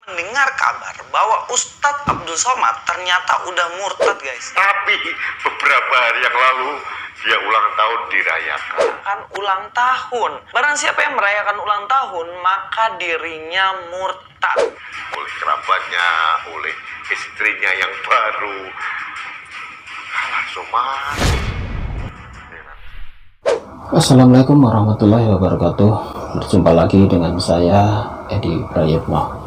Mendengar kabar bahwa Ustadz Abdul Somad ternyata udah murtad, guys. Tapi beberapa hari yang lalu dia ulang tahun dirayakan. Kan ulang tahun. Barang siapa yang merayakan ulang tahun, maka dirinya murtad. Oleh kerabatnya, oleh istrinya yang baru. Alah, Somad. Assalamualaikum warahmatullahi wabarakatuh. Berjumpa lagi dengan saya, Edi Prayitno.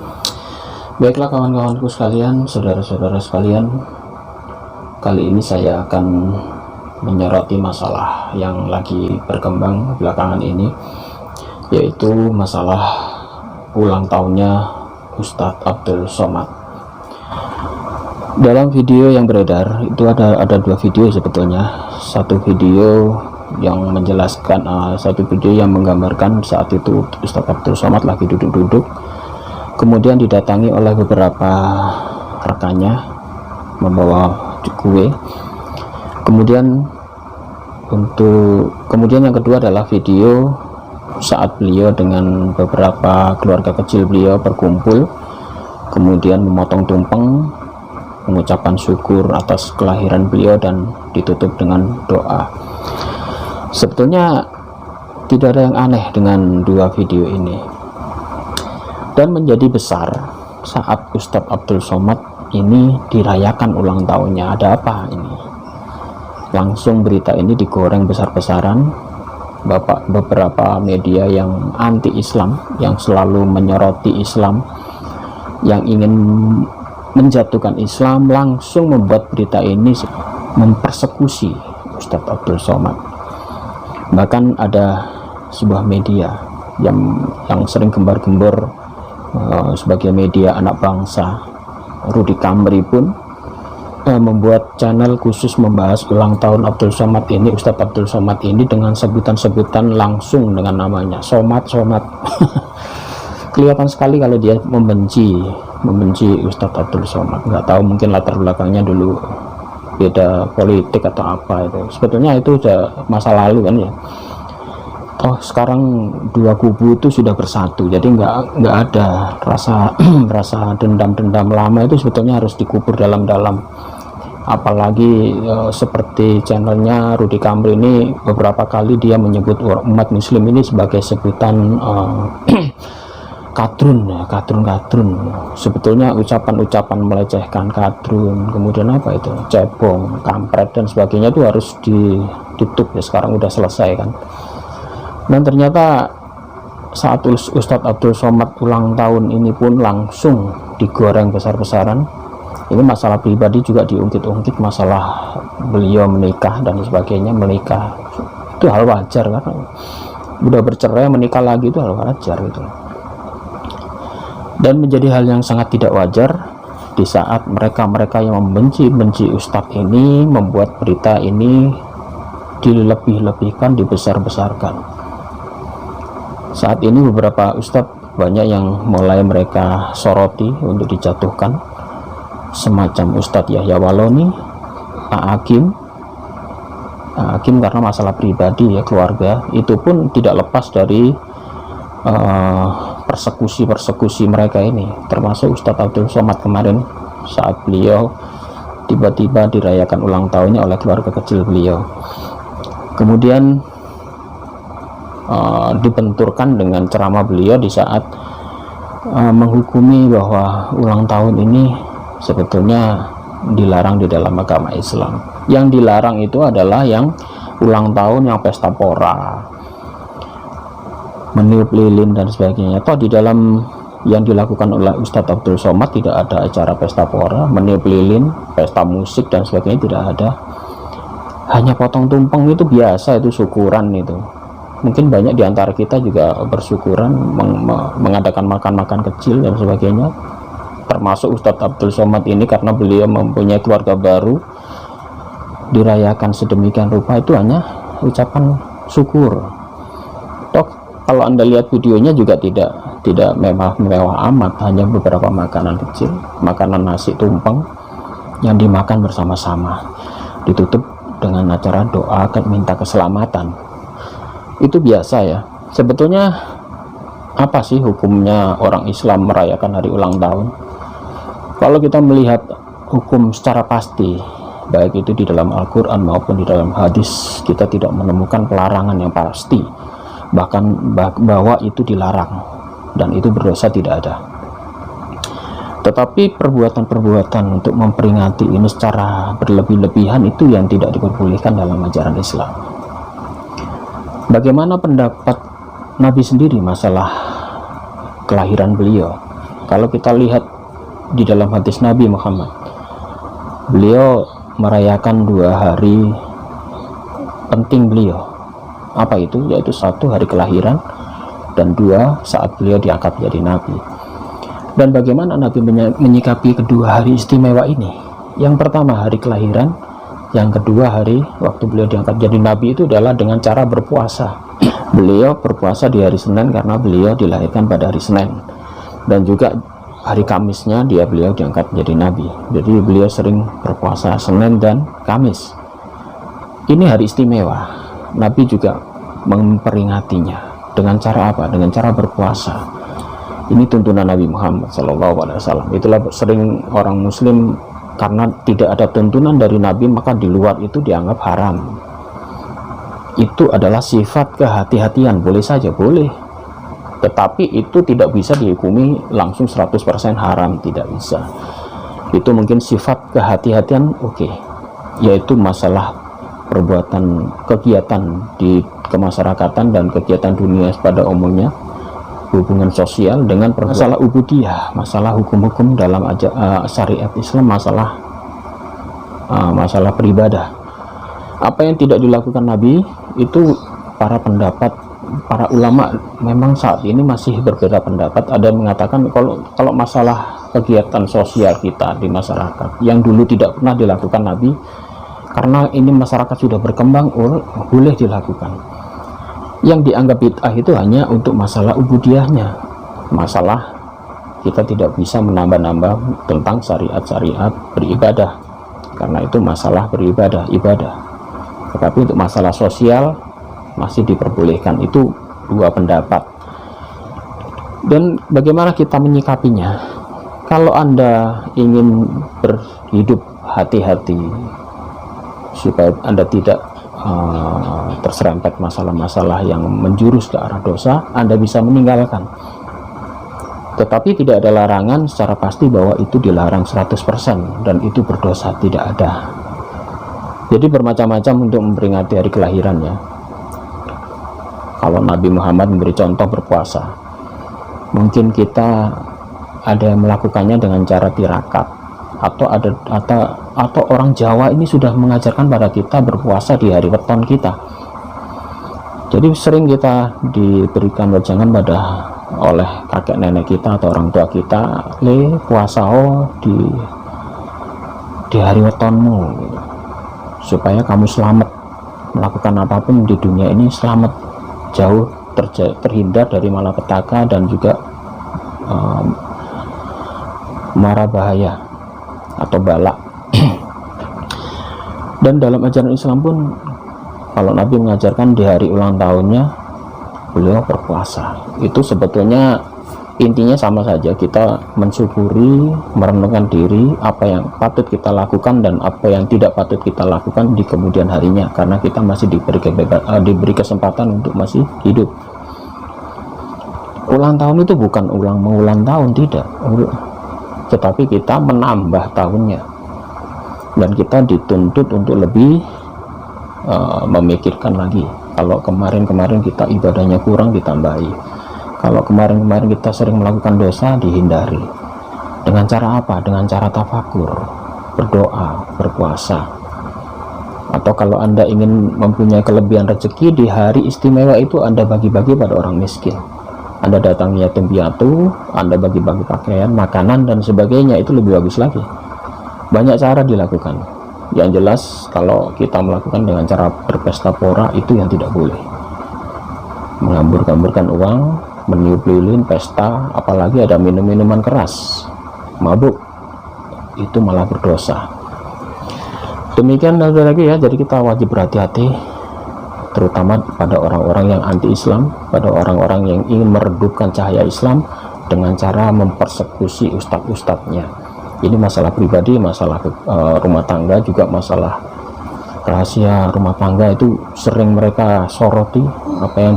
Baiklah kawan-kawanku sekalian, saudara-saudara sekalian, kali ini saya akan menyoroti masalah yang lagi berkembang belakangan ini, yaitu masalah ulang tahunnya Ustadz Abdul Somad. Dalam video yang beredar itu ada dua video sebetulnya. Satu video yang menjelaskan, satu video yang menggambarkan saat itu Ustadz Abdul Somad lagi duduk-duduk, kemudian didatangi oleh beberapa rekannya membawa kue. Kemudian yang kedua adalah video saat beliau dengan beberapa keluarga kecil beliau berkumpul, kemudian memotong tumpeng, mengucapkan syukur atas kelahiran beliau dan ditutup dengan doa. Sebetulnya tidak ada yang aneh dengan dua video ini, dan menjadi besar saat Ustadz Abdul Somad ini dirayakan ulang tahunnya. Ada apa ini? Langsung berita ini digoreng besar-besaran. Beberapa media yang anti-Islam, yang selalu menyoroti Islam, yang ingin menjatuhkan Islam, langsung membuat berita ini mempersekusi Ustadz Abdul Somad. Bahkan ada sebuah media yang sering gembar-gembor sebagai media anak bangsa, Rudy Kamri pun membuat channel khusus membahas ulang tahun Abdul Somad ini, Ustadz Abdul Somad ini, dengan sebutan-sebutan langsung dengan namanya, Somad. Kelihatan sekali kalau dia membenci Ustadz Abdul Somad. Nggak tahu, mungkin latar belakangnya dulu beda politik atau apa itu. Sebetulnya itu udah masa lalu kan ya. Oh, sekarang dua kubu itu sudah bersatu, jadi nggak ada rasa dendam lama itu sebetulnya harus dikubur dalam-dalam. Apalagi seperti channelnya Rudy Kamri ini, beberapa kali dia menyebut umat muslim ini sebagai sebutan kadrun. Sebetulnya ucapan-ucapan melecehkan kadrun, kemudian apa itu, cebong, kampret dan sebagainya itu harus ditutup ya. Sekarang udah selesai kan. Dan ternyata saat Ustadz Abdul Somad ulang tahun ini pun langsung digoreng besar-besaran. Ini masalah pribadi juga diungkit-ungkit, masalah beliau menikah dan sebagainya. Menikah itu hal wajar kan, udah bercerai menikah lagi itu hal wajar gitu. Dan menjadi hal yang sangat tidak wajar di saat mereka yang membenci Ustadz ini membuat berita ini dilebih-lebihkan, dibesar-besarkan. Saat ini beberapa ustadz banyak yang mulai mereka soroti untuk dijatuhkan, semacam Ustadz Yahya Waloni, Pak Hakim karena masalah pribadi ya, keluarga. Itu pun tidak lepas dari persekusi mereka ini, termasuk Ustadz Abdul Somad kemarin saat beliau tiba-tiba dirayakan ulang tahunnya oleh keluarga kecil beliau. Kemudian dibenturkan dengan ceramah beliau di saat menghukumi bahwa ulang tahun ini sebetulnya dilarang di dalam agama Islam. Yang dilarang itu adalah yang ulang tahun yang pesta pora, meniup lilin dan sebagainya. Toh di dalam yang dilakukan oleh Ustadz Abdul Somad tidak ada acara pesta pora, meniup lilin, pesta musik dan sebagainya, tidak ada. Hanya potong tumpeng itu biasa, itu syukuran itu. Mungkin banyak di antara kita juga bersyukuran, mengadakan makan-makan kecil dan sebagainya. Termasuk Ustadz Abdul Somad ini, karena beliau mempunyai keluarga baru, dirayakan sedemikian rupa itu hanya ucapan syukur. Toh kalau Anda lihat videonya juga tidak mewah amat, hanya beberapa makanan kecil, makanan nasi tumpeng yang dimakan bersama-sama, ditutup dengan acara doa minta keselamatan. Itu biasa ya. Sebetulnya apa sih hukumnya orang Islam merayakan hari ulang tahun? Kalau kita melihat hukum secara pasti, baik itu di dalam Al-Quran maupun di dalam hadis, kita tidak menemukan pelarangan yang pasti, bahkan bahwa itu dilarang dan itu berdosa tidak ada. Tetapi perbuatan-perbuatan untuk memperingati ini secara berlebih-lebihan itu yang tidak diperbolehkan dalam ajaran Islam. Bagaimana pendapat Nabi sendiri masalah kelahiran beliau? Kalau kita lihat di dalam hadis Nabi Muhammad, beliau merayakan 2 hari penting beliau. Apa itu? Yaitu 1 hari kelahiran dan 2 saat beliau diangkat menjadi Nabi. Dan bagaimana Nabi menyikapi kedua hari istimewa ini? Yang pertama hari kelahiran, yang kedua hari waktu beliau diangkat jadi Nabi itu adalah dengan cara berpuasa. Beliau berpuasa di hari Senin karena beliau dilahirkan pada hari Senin, dan juga hari Kamisnya beliau diangkat menjadi Nabi. Jadi beliau sering berpuasa Senin dan Kamis. Ini hari istimewa. Nabi juga memperingatinya dengan cara apa? Dengan cara berpuasa. Ini tuntunan Nabi Muhammad SAW. Itulah sering orang Muslim, karena tidak ada tuntunan dari Nabi maka di luar itu dianggap haram. Itu adalah sifat kehati-hatian. Boleh saja, boleh, tetapi itu tidak bisa dihukumi langsung 100% haram, tidak bisa. Itu mungkin sifat kehati-hatian, oke. Yaitu masalah perbuatan kegiatan di kemasyarakatan dan kegiatan dunia pada umumnya, hubungan sosial dengan masalah ubudiyah, masalah hukum-hukum dalam syariat Islam, masalah beribadah. Apa yang tidak dilakukan Nabi itu para ulama memang saat ini masih berbeda pendapat. Ada yang mengatakan kalau masalah kegiatan sosial kita di masyarakat yang dulu tidak pernah dilakukan Nabi, karena ini masyarakat sudah berkembang, boleh dilakukan. Yang dianggap bid'ah itu hanya untuk masalah ubudiyahnya, masalah kita tidak bisa menambah-nambah tentang syariat-syariat beribadah, karena itu masalah beribadah, ibadah. Tetapi untuk masalah sosial masih diperbolehkan. Itu 2 pendapat. Dan bagaimana kita menyikapinya? Kalau Anda ingin berhidup hati-hati supaya Anda tidak terserempet masalah-masalah yang menjurus ke arah dosa, Anda bisa meninggalkan. Tetapi tidak ada larangan secara pasti bahwa itu dilarang 100% dan itu berdosa, tidak ada. Jadi bermacam-macam untuk memperingati hari kelahirannya. Kalau Nabi Muhammad memberi contoh berpuasa, mungkin kita ada yang melakukannya dengan cara tirakat, atau orang Jawa ini sudah mengajarkan pada kita berpuasa di hari weton kita. Jadi sering kita diberikan wejangan oleh kakek nenek kita atau orang tua kita, puasa di hari wetonmu supaya kamu selamat melakukan apapun di dunia ini, selamat jauh terhindar dari malapetaka dan juga mara bahaya atau balak. Dan dalam ajaran Islam pun, kalau Nabi mengajarkan di hari ulang tahunnya beliau berpuasa, itu sebetulnya intinya sama saja, kita mensyukuri, merenungkan diri apa yang patut kita lakukan dan apa yang tidak patut kita lakukan di kemudian harinya, karena kita masih diberi kesempatan untuk masih hidup. Ulang tahun itu bukan mengulang tahun, tidak, tetapi kita menambah tahunnya, dan kita dituntut untuk lebih memikirkan lagi. Kalau kemarin kita ibadahnya kurang, ditambahi. Kalau kemarin kita sering melakukan dosa, dihindari. Dengan cara apa? Dengan cara tafakur, berdoa, berpuasa. Atau kalau Anda ingin mempunyai kelebihan rezeki, di hari istimewa itu Anda bagi-bagi pada orang miskin. Anda datangi yatim piatu, Anda bagi-bagi pakaian, makanan, dan sebagainya. Itu lebih bagus lagi. Banyak cara dilakukan. Yang jelas, kalau kita melakukan dengan cara berpesta pora, itu yang tidak boleh. Menghambur-hamburkan uang, meniup lilin, pesta, apalagi ada minum-minuman keras, mabuk, itu malah berdosa. Demikian lagi ya, jadi kita wajib berhati-hati terutama pada orang-orang yang anti-Islam, pada orang-orang yang ingin meredupkan cahaya Islam dengan cara mempersekusi ustadz-ustadznya. Ini masalah pribadi, masalah rumah tangga, juga masalah rahasia rumah tangga itu sering mereka soroti. Apa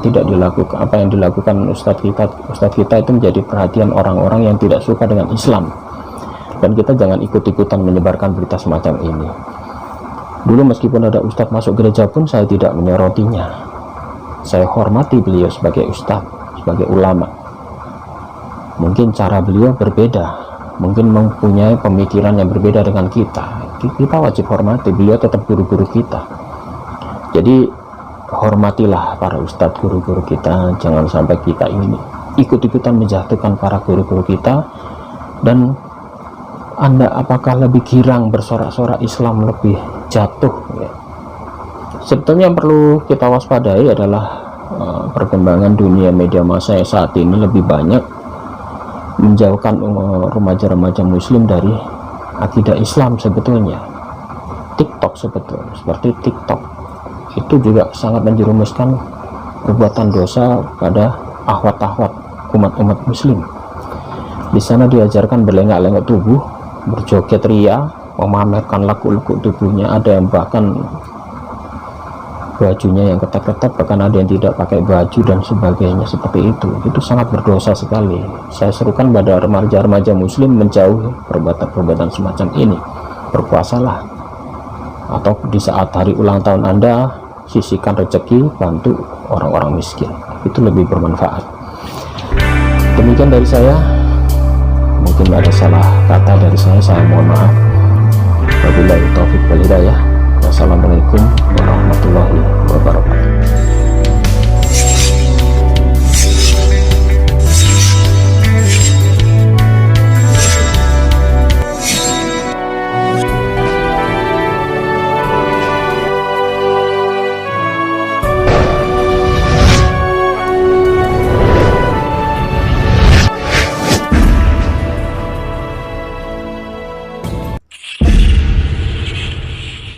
yang dilakukan ustadz kita itu menjadi perhatian orang-orang yang tidak suka dengan Islam, dan kita jangan ikut-ikutan menyebarkan berita semacam ini. Dulu meskipun ada ustadz masuk gereja pun saya tidak menyorotinya. Saya hormati beliau sebagai ustadz, sebagai ulama. Mungkin cara beliau berbeda, mungkin mempunyai pemikiran yang berbeda dengan kita. Kita wajib hormati, beliau tetap guru-guru kita. Jadi hormatilah para ustadz, guru-guru kita. Jangan sampai kita ini ikut-ikutan menjatuhkan para guru-guru kita. Dan Anda apakah lebih girang bersorak-sorak Islam lebih jatuh ya? Sebetulnya yang perlu kita waspadai adalah perkembangan dunia media massa yang saat ini lebih banyak menjauhkan remaja-remaja muslim dari akidah Islam. Sebetulnya TikTok, sebetulnya seperti TikTok itu juga sangat menjerumuskan perbuatan dosa pada akhwat-akhwat umat-umat muslim. Di sana diajarkan berlenggak-lenggok tubuh, berjoget ria, memamerkan lekuk-lekuk tubuhnya. Ada yang bahkan bajunya yang ketat-ketat, bahkan ada yang tidak pakai baju dan sebagainya seperti itu. Itu sangat berdosa sekali. Saya serukan pada remaja-remaja muslim menjauhi perbuatan-perbuatan semacam ini. Berpuasalah, atau di saat hari ulang tahun Anda sisihkan rezeki, bantu orang-orang miskin, itu lebih bermanfaat. Demikian dari saya. Mungkin ada salah kata dari saya mohon maaf. Wabillahi taufiq wal hidayah. Wassalamualaikum warahmatullahi wabarakatuh.